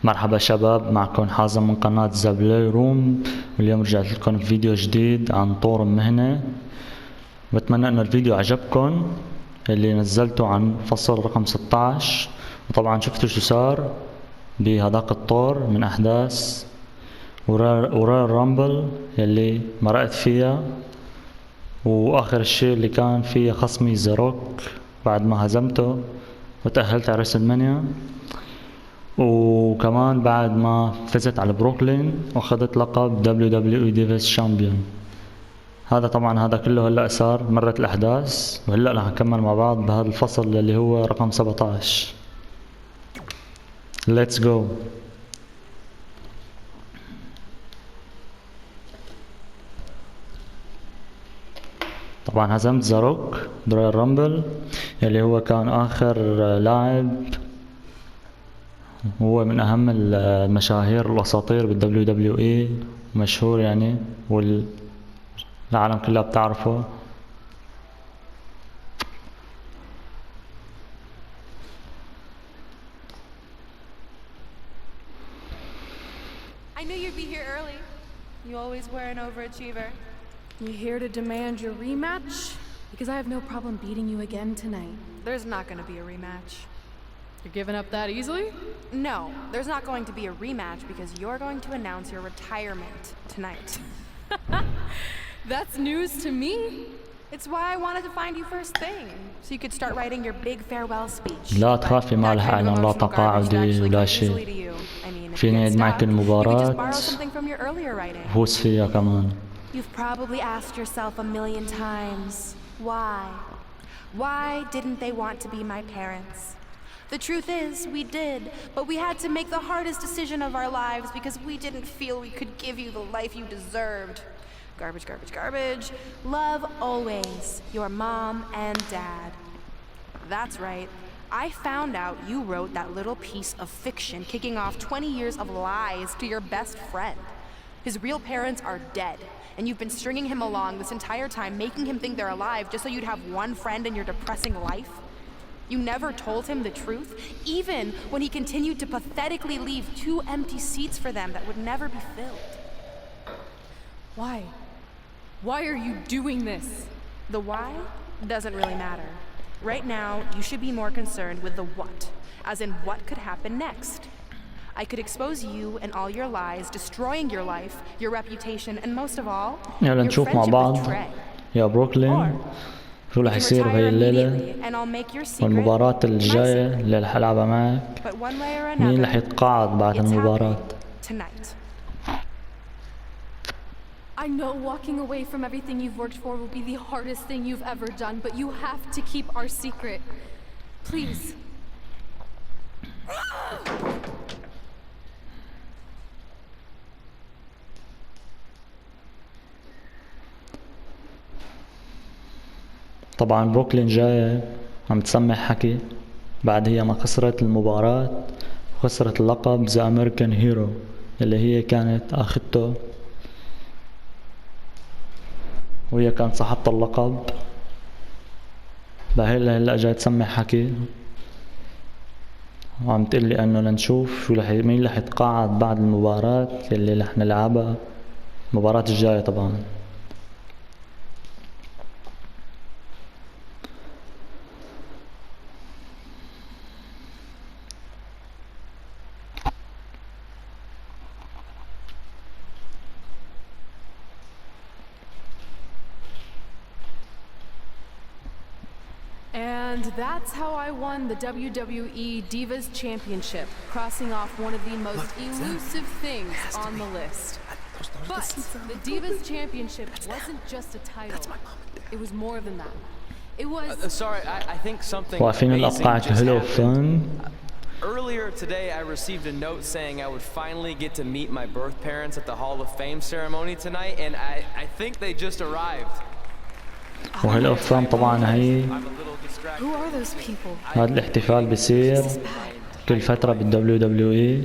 مرحبا شباب، معكم حازم من قناة زبلي روم. واليوم رجعت لكم بفيديو جديد عن طور المهنة. بتمنى انه الفيديو عجبكم اللي نزلته عن فصل رقم 16. وطبعا شفتوا شو صار بهذاك الطور من احداث وراء الرامبل اللي مرقت فيها، واخر الشيء اللي كان فيها خصمي زاروك بعد ما هزمته وتأهلت على ريسلمانيا، وكمان بعد ما فزت على بروكلين واخذت لقب WWE Divas Champion. هذا كله هلا صار، مرت الاحداث وهلا رح نكمل مع بعض بهذا الفصل اللي هو رقم 17. Let's go. طبعا هزمت زاروك برايل رامبل اللي هو كان اخر لاعب، هو من اهم المشاهير الاساطير بالدبليو دبليو اي، مشهور يعني والعالم كلها بتعرفه. I knew you'd be here early. You always were an overachiever. You here to demand your rematch? Because I have no problem beating you again tonight. There's not going to be a rematch. You're giving up that easily? No, there's not going to be a rematch because you're going to announce your retirement tonight. That's news to me. It's why I wanted to find you first thing, so you could start writing your big farewell speech. لا تخافي، ما رح أعلن لا تقاعدي ولا شيء. فيني أعيد معك المباراة وفوز فيها كمان. You've probably asked yourself a million times, why? Why didn't they want to be my parents? The truth is, we did, but we had to make the hardest decision of our lives because we didn't feel we could give you the life you deserved. Garbage, garbage, garbage. Love always, your mom and dad. That's right. I found out you wrote that little piece of fiction kicking off 20 years of lies to your best friend. His real parents are dead, and you've been stringing him along this entire time, making him think they're alive just so you'd have one friend in your depressing life. You never told him the truth, even when he continued to pathetically leave 2 empty seats for them that would never be filled. Why? Why are you doing this? The why doesn't really matter. Right now, you should be more concerned with the what, as in what could happen next. I could expose you and all your lies, destroying your life, your reputation, and most of all, your friendship with Trey. يا بروكلين شو رح يصير بهي الليلة والمباراة الجاية اللي رح ألعبها معك؟ مين رح يتقاعد بعد المباراة؟ I know walking away from everything you've worked for will be the hardest thing you've ever done, but you have to keep our secret. Please. طبعا بروكلين جاية عم تسمع حكي بعد هي ما خسرت المباراة وخسرت اللقب ذا امريكان هيرو اللي هي كانت اخذته، وهي كانت صاحبة اللقب. هلا جاي تسمع حكي وعم تقلي انه لنشوف مين رح يتقاعد بعد المباراة اللي رح نلعبها، المباراة الجاية طبعا. And that's how I won the WWE Divas Championship, crossing off one of the most elusive things on the list. But the Divas Championship wasn't just a title. It was more than that. It was... sorry, I think something amazing just happened. Earlier today, I received a note saying I would finally get to meet my birth parents at the Hall of Fame ceremony tonight, and I think they just arrived. وهالأفلام طبعا هي هذا الاحتفال بيصير كل فترة بالدبليو دبليو اي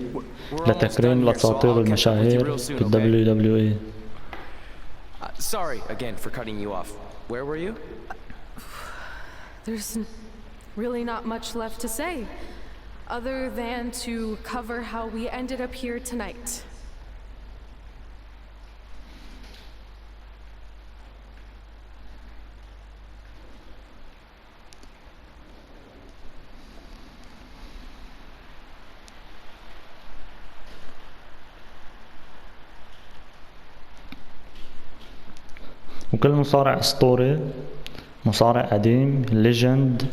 لتكريم الأساطير والمشاهير بالدبليو دبليو اي. Sorry again for cutting you off. Where were you? There's really not much left to say. other than to cover how we ended up here tonight. وكل مصارع اسطوري، مصارع قديم ليجند،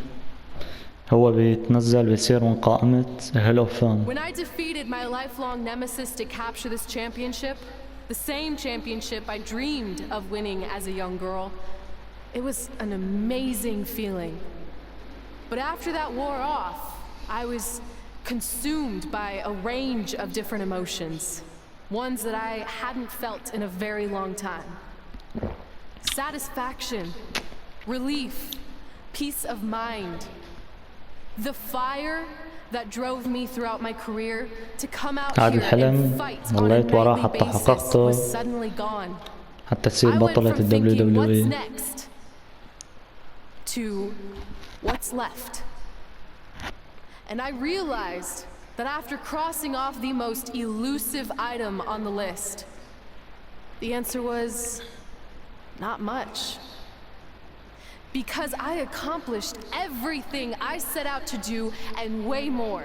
هو بيتنزل بيصير من قائمة هيل اوف فيم. When I defeated my lifelong nemesis to capture this championship, the same championship I dreamed of winning as a young girl, it was an amazing feeling. But after that wore off, I was consumed by a range of different emotions, ones that I hadn't felt in a very long time. Satisfaction, relief, peace of mind. The fire that drove me throughout my career to come out here and fight on a nightly basis was suddenly gone. حتى تصير I went بطلة from ال thinking what's WWE. next to what's left. And I realized that after crossing off the most elusive item on the list, the answer was not much. Because I accomplished everything I set out to do and way more.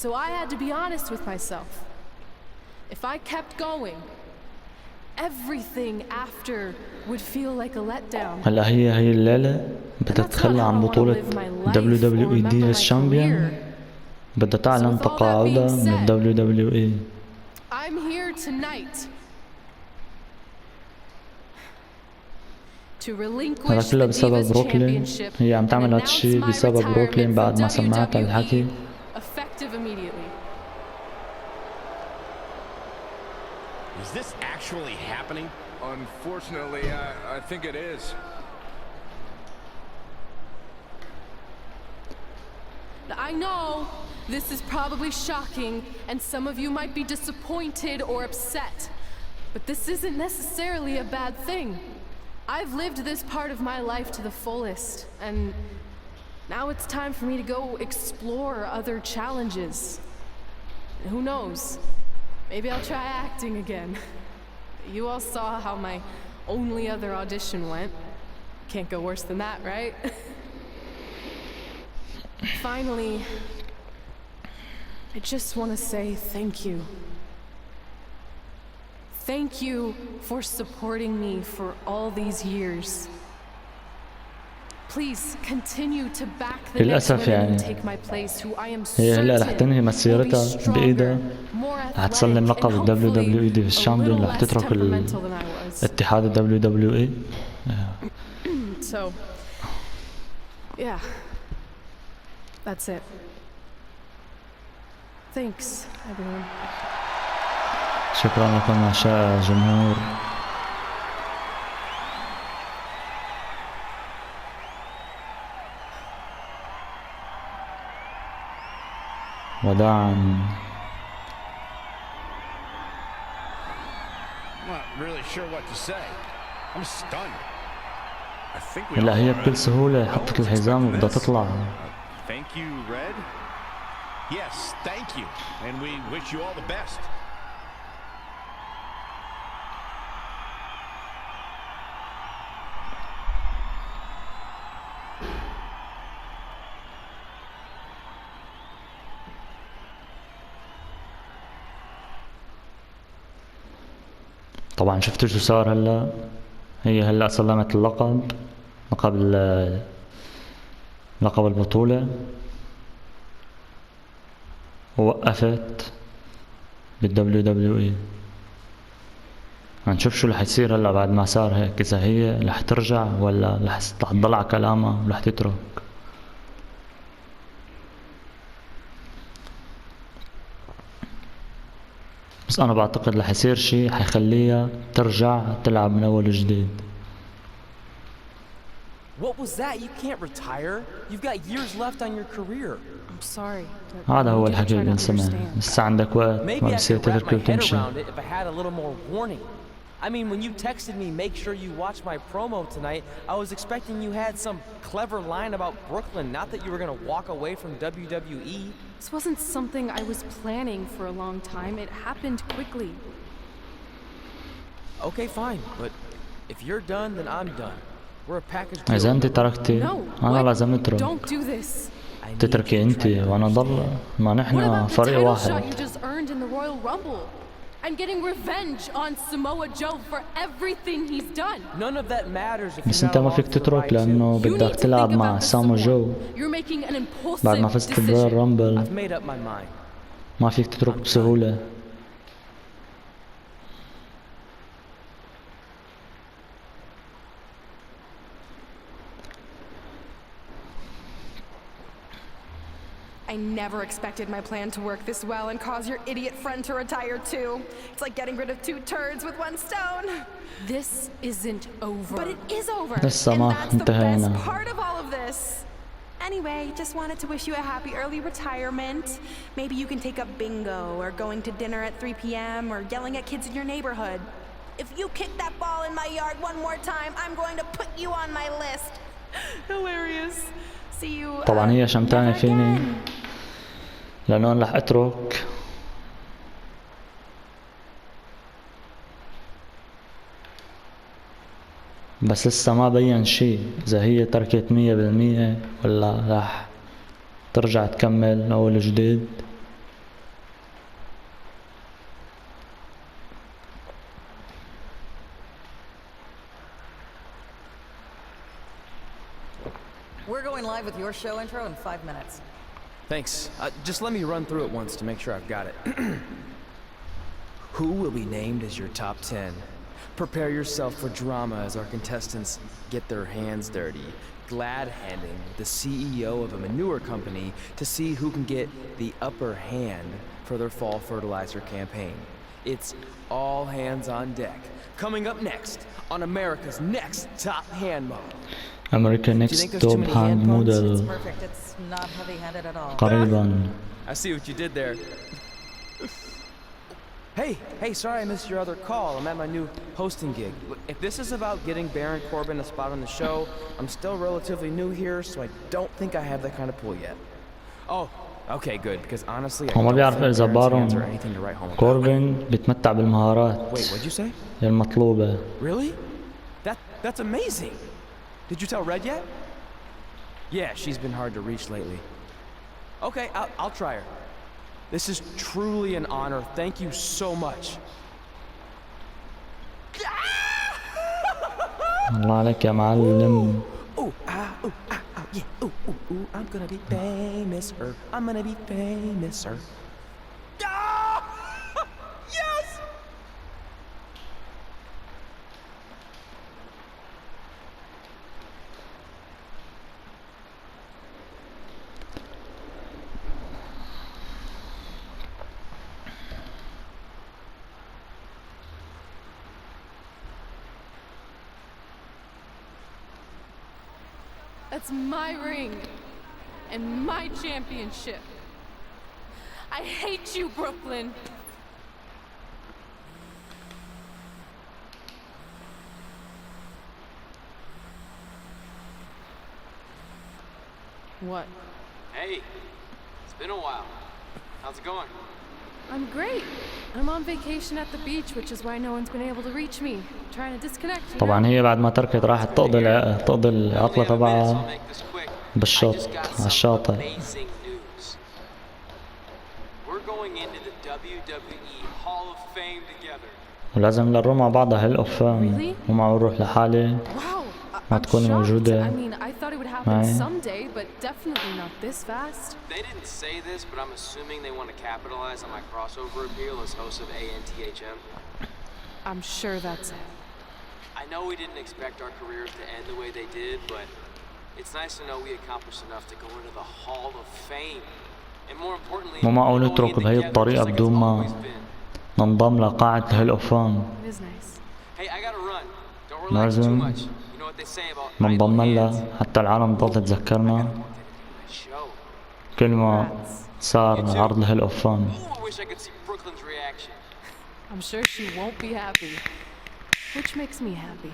So I had to be honest with myself. If I kept going, everything after would feel like a letdown. هلا هي الليلة بدها تتخلى عن بطولة WWE Champion، بدها تعلن تقاعدها من WWE. I'm here tonight هذا كله بسبب بروكلين. هي عم تعمل هذا الشيء بسبب بروكلين بعد ما سمعتها الحكي. Is this actually happening? Unfortunately, I think it is. I know this is probably shocking and some of you might be disappointed or upset, but this isn't necessarily a bad thing. I've lived this part of my life to the fullest, and now it's time for me to go explore other challenges. Who knows? Maybe I'll try acting again. You all saw how my only other audition went. Can't go worse than that, right? Finally, I just want to say thank you. Thank you for supporting me for all these years. Please continue to back the next women who take my place, who I am certain هلا رح تنهي مسيرتها بإيدها، رح تسلم لقب ال WWE Champion، رح تترك الاتحاد ال WWE. So, yeah, that's it. Thanks, everyone. شكرا لكم أعزائي الجمهور. وداعا. هلا هي بكل سهولة حطت الحزام وبدها تطلع. Thank you, Red. Yes, thank you, and we wish you all the best. طبعا شفتوا شو صار هلا. هي هلا سلمت اللقب، لقب البطولة، ووقفت بالWWE. هنشوف شو رح يصير هلا بعد ما صار هيك، اذا هي رح ترجع ولا رح تضل على كلامها ورح تترك. بس انا بعتقد رح يصير شيء حيخليها ترجع تلعب من اول وجديد. What was that? You can't retire. You've got years left on your career. I'm sorry. هذا هو الحكي اللي بنسمعه. لسه عندك وقت ما بصير تترك وتمشي. If I had a little more warning. I mean, when you texted me, make sure you watch my promo tonight, I was expecting you had some clever line about Brooklyn, not that you were gonna walk away from WWE. This wasn't something I was planning for a long time. It happened quickly. Okay, fine, but if you're done, then I'm done. We're a package deal. إذا أنت تركتي No, أنا what? لازم أترك. Don't do this. تتركي أنت وأنا ضل ما What نحن about the فريق title shot واحد. you just earned in the Royal Rumble? I'm getting revenge on Samoa Joe for everything he's done. None of that matters if بس you're أنت not ما along فيك for the تترك ride, لأنه too. You بدك need to تلعب think مع about this سامو some جو. more. You're making an بعد ما impulsive فزت بالرويال decision. رامبل I've made up my mind. ما فيك تترك بسهولة. I never expected my plan to work this well and cause your idiot friend to retire too. It's like getting rid of 2 turds with 1 stone. This isn't over. But it is over. لسه And ما that's the انتهينا. best part of all of this. Anyway, just wanted to wish you a happy early retirement. Maybe you can take up bingo or going to dinner at 3 p.m. or yelling at kids in your neighborhood. If you kick that ball in my yard one more time, I'm going to put you on my list. Hilarious. See you. طبعا هي شمتانة never فيني again. لأنه أنا رح أترك. بس لسه ما بين شي إذا هي تركت 100% ولا رح ترجع تكمل من أول جديد. We're going live with your show intro in 5 minutes. Thanks. Just let me run through it once to make sure I've got it. Who will be named as your top 10? Prepare yourself for drama as our contestants get their hands dirty, glad-handing with the CEO of a manure company to see who can get the upper hand for their fall fertilizer campaign. It's all hands on deck. Coming up next on America's Next Top Hand Model. American think Next there's too Top many Hand hand puns? It's Model perfect. It's not heavy-handed at all. قريبا. I see what you did there. Hey, sorry I missed your other call. I'm at my new hosting gig. Look, if this is about getting Baron Corbin a spot on the show, I'm still relatively new here, so I don't think I have that kind of pull yet. Oh, okay, good, because honestly, I هو ما don't بيعرف think إذا Baron's hands are بارون anything to write home about. كوربن بيتمتع بالمهارات Wait, what'd you say? المطلوبة. Really? That's amazing. Did you tell Red yet? Yeah, she's been hard to reach lately. Okay, I'll try her. This is truly an honor. Thank you so much. الله عليك يا معلم. Ooh, yeah. Ooh, I'm gonna be famous, I'm gonna be famous, Ah! Yes! That's my ring and my championship. I hate you, Brooklyn. What? Hey, it's been a while. How's it going? I'm great. I'm on vacation at the beach, which is why no one's been able to reach me. I'm trying to disconnect. You طبعا know? هي بعد ما تركت راحت تقضي العطلة تبعها بالشط على الشاطئ. Amazing news. We're going into the WWE Hall of Fame together. ولازم نروح مع بعضها هيل اوف فام Really? وما اروح لحالي. Wow. ما I'm تكوني shocked. موجودة I mean, I thought it would happen معي. someday, but definitely not this fast. They didn't say this, but I'm assuming they want to capitalize on my crossover appeal as host of ANTHM. I'm sure that's it. I know we didn't expect our careers to end the way they did, but it's nice to know we accomplished enough to go into the Hall of Fame. And more importantly, مو معقول going نترك in بهي together الطريقة just like بدون it's ما always been. ننضم لقاعة هيل اوف فام. It is nice. Hey, I gotta run. Don't relax too لازم much. You know what they say about ننضم idle لها hands. حتى العالم تضل تتذكرنا My show. كل ما صار عرض الهيل اوف فام. Ooh, I wish I could see Brooklyn's reaction. I'm sure she won't be happy. which makes me happy.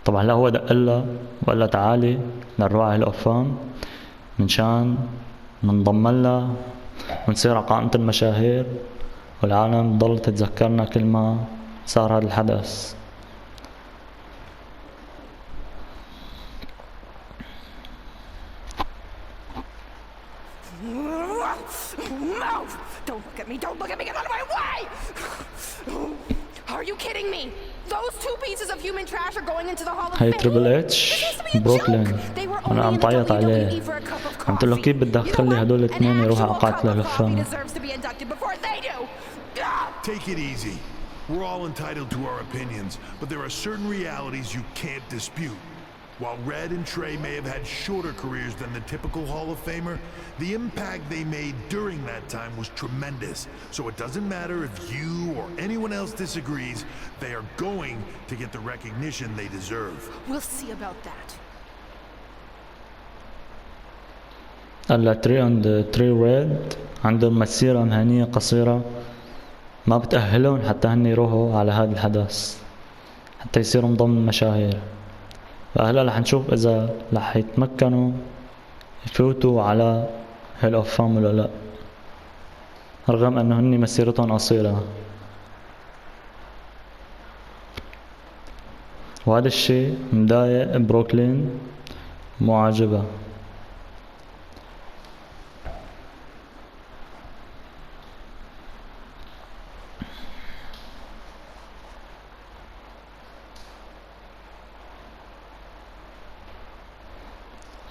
طبعا هلا هو دقلها وقال لها تعالي للرواعي الأفام منشان ننضم لها ونصير على قائمة المشاهير والعالم تضل تتذكرنا كل ما صار هذا الحدث. No! Don't look at me! Don't look at me! Get out of my way! Are you kidding me? Those two pieces of human trash are going into the Hall of هاي Fame. تريبل اتش بروكلين. انا عم تعيط عليه عم تقول له كيف بدك تخلي هدول الاثنين يروحوا على قائمة الأفلام. Take it easy. We're all entitled to our opinions, but there are certain realities you can't dispute. While Red and Trey may have had shorter careers than the typical Hall of Famer, the impact they made during that time was tremendous. So it doesn't matter if you or anyone else disagrees, they are going to get the recognition they deserve. We'll see about that. هلا تري اند تري ريد عندهم مسيرة مهنية قصيرة ما بتأهلهم حتى هن يروحوا على هذا الحدث حتى يصيروا من ضمن المشاهير. فهلا رح نشوف اذا رح يتمكنوا يفوتوا على هال اوف فام ولا لا، رغم انه هن مسيرتهم قصيرة. وهذا الشيء مضايق بروكلين مو عاجبها.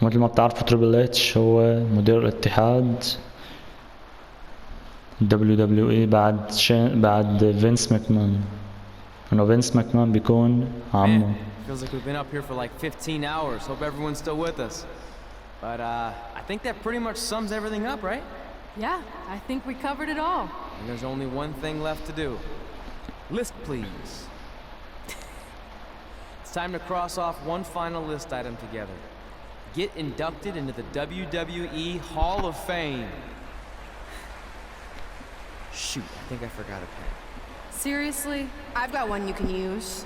مثل ما بتعرفوا تريبل اتش هو مدير الاتحاد WWE بعد فينس ماكمان، انه فينس ماكمان بيكون عمه. Feels like we've been up here for like 15 hours. Hope everyone's still with us. But I think that pretty much sums everything up, right? Yeah, I think we covered it all. And there's only one thing left to do. List, please. It's time to cross off one final list item together. Get inducted into the WWE Hall of Fame. Shoot, I think I forgot a pen. Seriously? I've got one you can use.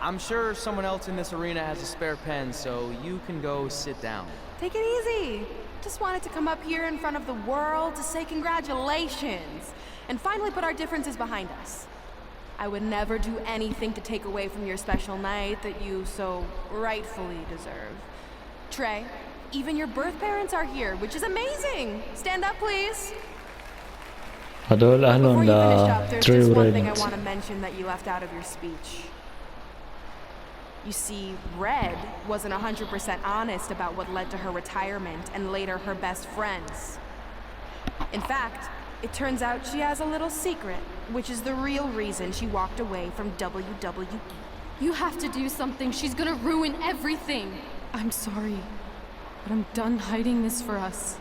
I'm sure someone else in this arena has a spare pen, so you can go sit down. Take it easy. Just wanted to come up here in front of the world to say congratulations and finally put our differences behind us. I would never do anything to take away from your special night that you so rightfully deserve. Trey, even your birth parents are here, which is amazing. Stand up, please. هدول Before أهلهم you finish up, there's لتري just one thing I ريد. want to mention that you left out of your speech. You see, Red wasn't 100% honest about what led to her retirement and later her best friends. In fact, it turns out she has a little secret, which is the real reason she walked away from WWE. You have to do something. She's gonna ruin everything. I'm sorry, but I'm done hiding this for us.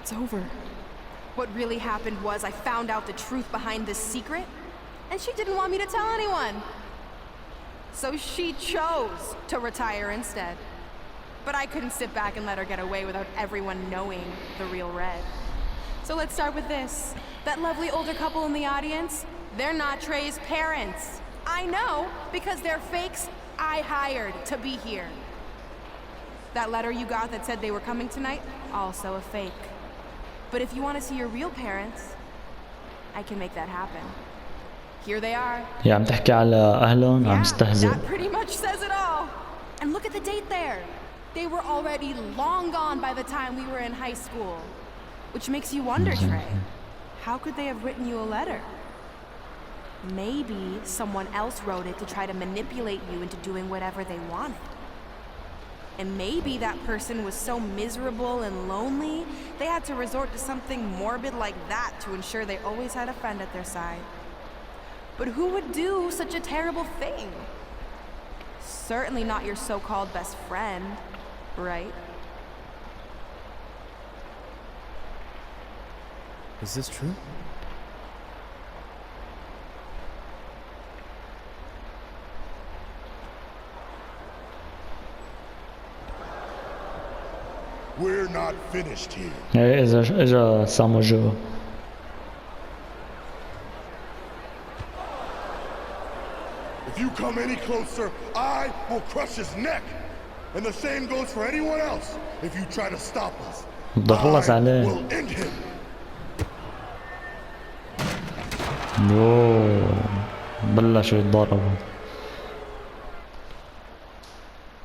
It's over. What really happened was I found out the truth behind this secret, and she didn't want me to tell anyone. So she chose to retire instead. But I couldn't sit back and let her get away without everyone knowing the real Red. So let's start with this. That lovely older couple in the audience, they're not Trey's parents. I know, because they're fakes I hired to be here. That letter you got that said they were coming tonight, also a fake. But if you want to see your real parents, I can make that happen. Here they are. هي عم تحكي على أهلهم عم تستهزئ. That pretty much says it all. And look at the date there. They were already long gone by the time we were in high school. Which makes you wonder, Trey, how could they have written you a letter? Maybe someone else wrote it to try to manipulate you into doing whatever they wanted. And maybe that person was so miserable and lonely, they had to resort to something morbid like that to ensure they always had a friend at their side. But who would do such a terrible thing? Certainly not your so-called best friend, right? Is this true? We're not finished here. ايه اجا سامو جو. If you come any closer, I will crush his neck. And the same goes for anyone else. If you try to stop us, بدي اخلص I عليه. will end him. بلشوا يتضاربوا.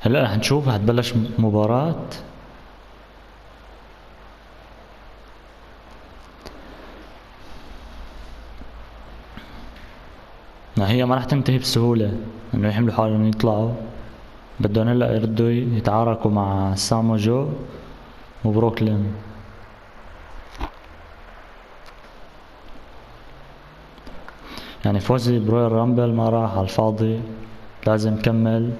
هلا رح نشوف حتبلش مباراة. هي ما رح تنتهي بسهولة انه يحملوا حالهم يطلعوا. بدهم هلا يردوا يتعاركوا مع سامو جو وبروكلين. يعني فوزي برويال رامبل ما راح على الفاضي، لازم نكمل.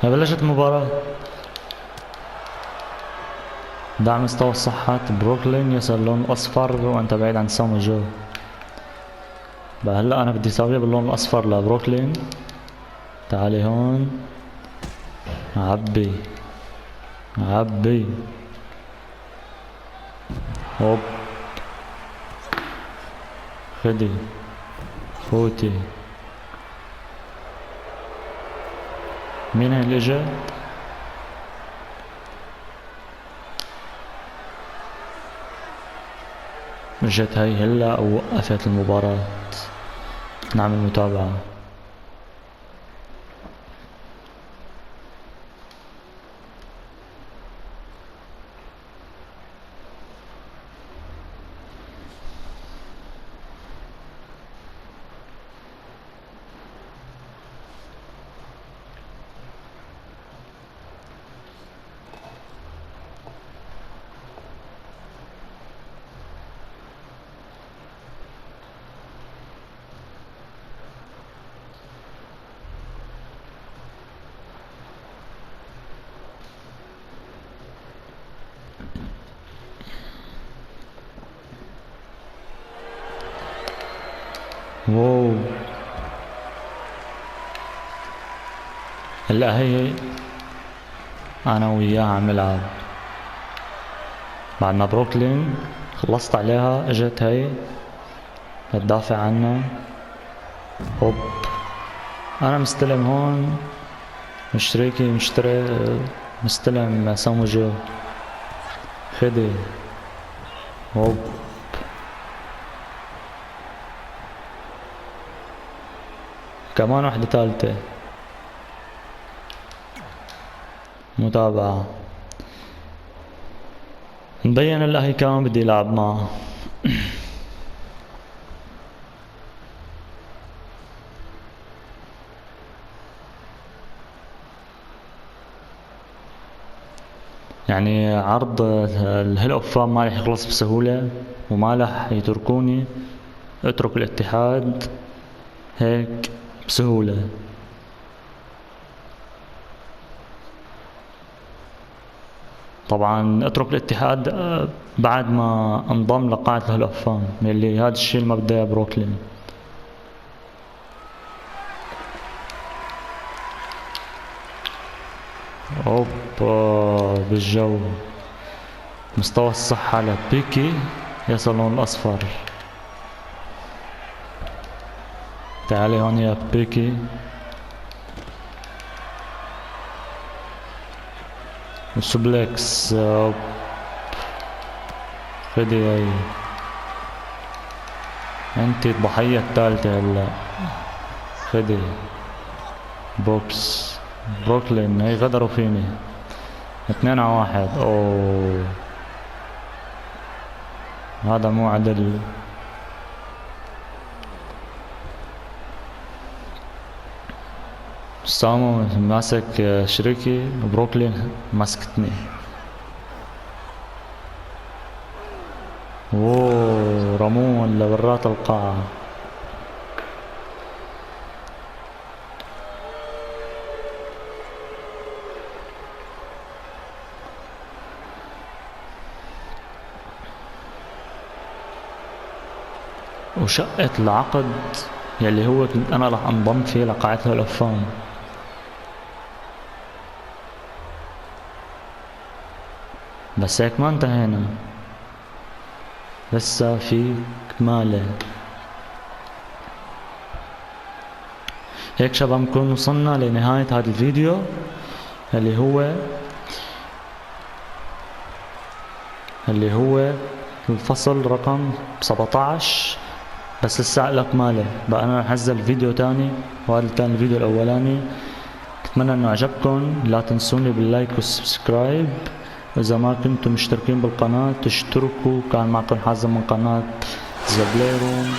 بلشت المباراة. دعم مستوى الصحة بروكلين يصل اللون الأصفر وأنت بعيد عن سامو جو. بقى هلا أنا بدي ساويها باللون الأصفر لبروكلين. تعالي هون. عبي عبي. هوب خدي فوتي. مين اللي اجا؟ اجت هاي هلا ووقفت المباراة. نعمل متابعة. واو. هلا هي انا وياها عم نلعب. بعدنا بروكلين خلصت عليها، اجت هي تدافع عنا. هوب انا مستلم هون. مستلم سامو جو. خدي. هوب كمان واحدة ثالثة. متابعة. مبين هلا هي كمان بدي العب معها. يعني عرض الهيل اوف فام ما رح يخلص بسهولة وما رح يتركوني اترك الاتحاد هيك بسهولة. طبعا اترك الاتحاد بعد ما انضم لقاعة الهيل اوف فام، اللي هذا الشيء اللي ما بده اياه بروكلين. اوبا بالجو. مستوى الصحة لبيكي يصل لون الاصفر. تعالي هون يا بيكي. وسوبلكس. خدي هاي. انت الضحية الثالثة هلا. خدي بوكس. بروكلين هي غدروا فيني. 2-1. اوه هذا مو عدل. سامو ماسك شريكي وبروكلين ماسكتني. اوه رموه لبرات القاعة. وشقت العقد يلي هو كنت انا رح انضم فيه لقاعة الأفام. بس هيك ما انتهينا، لسه في كمالة. هيك شباب نكون وصلنا لنهاية هذا الفيديو اللي هو الفصل رقم 17. بس لسه له كمالة، بقى انا رح انزل فيديو تاني، وهذا كان الفيديو الاولاني. اتمنى انه عجبكم. لا تنسوني باللايك والسبسكرايب، واذا ما كنتم مشتركين بالقناة تشتركوا. كان معكم حازم من قناة ذا بلاي روم.